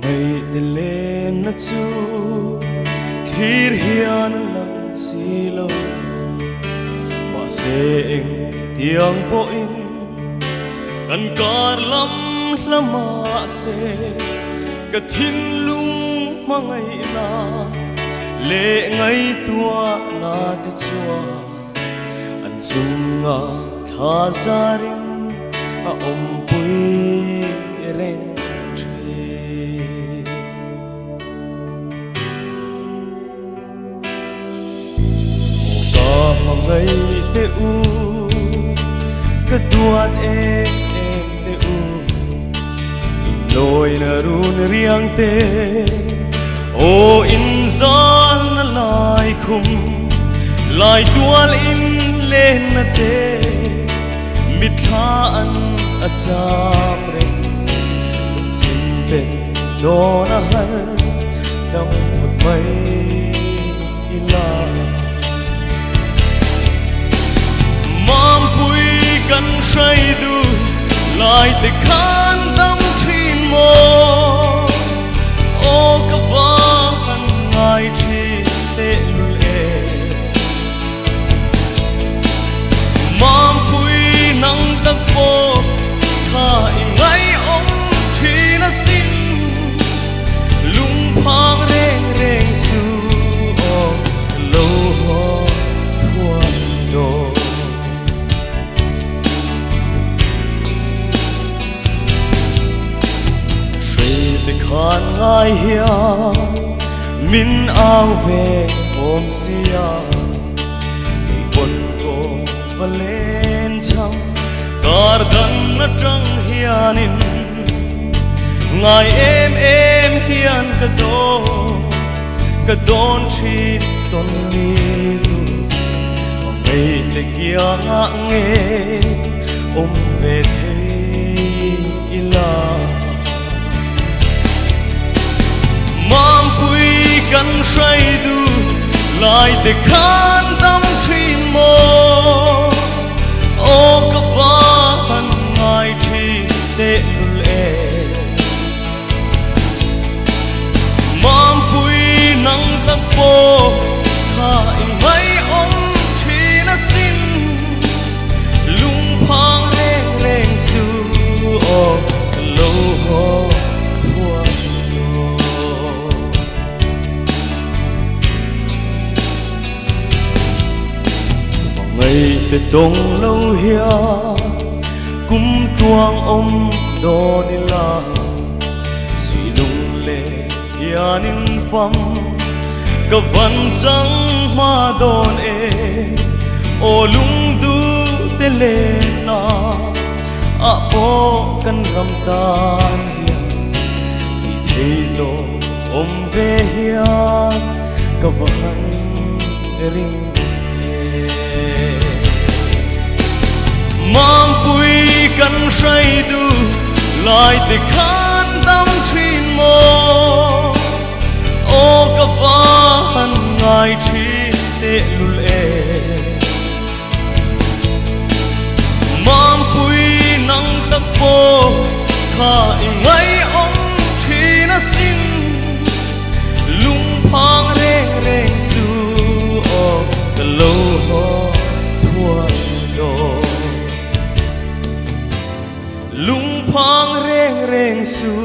ngày để lên nó chu thir hiền lăng xì lâu mà sẽ tiếng bội cần cả lắm lắm mà sẽ cái thiên lung mà ngày na lệ ngày tua na te chua anh chung ngà tha ra ring om pui reng ngày te u cái tuat em te u loi na run riang te o in zan na lai khum lai tual in lên na te mit tha an a cham re chin ben do na har dang một mai ilaกันใช้ดูลายแต่ข้านตั้งที่มอโอ้ก็ว่ากันง่ายที่เตะลุเอมามคุยนั่งตะโกถ้าอีไงองที่น่ะสิ้นลุงพางเร่งเร่งสู่โอ้โลหะทั่วโลkhan ngai hia min ao về ôm sia quân cô và lên chăng cả gần nó trăng hianin ngài em hian cả đón chi tôn ni tu ngày để kia ngã nghe ôm về thế ila mang quyกันใช้ดูลายแต่ข้านตั้งที่มอโอ้ก็ว่ามันง่ายที่เตะลุเอmang quyนั่งตะโกถ้าอีกไม่องที่น่ะสิ้นลุงพางเร่งเร่งสู่โอ้โลหะngày te dong lâu hia kum tuang om do ni la suy lung le hianin pham ka van chang ma don e o lung du te le na a po kan ram tan hia ki thei lo om ve hia ka van ring mang quyกันใช้ดูลายแต่ข้านตั้งที่มอโอ้ก็ว่ามันง่ายที่เตะลุเอmang quyนั่งตะโกถ้าอีกไงองที่น่ะสิ้นลุงพางเร่งเร่งสู่โอ้ก็โลหะทั่วโลลุงพางเร่งเร่งสู่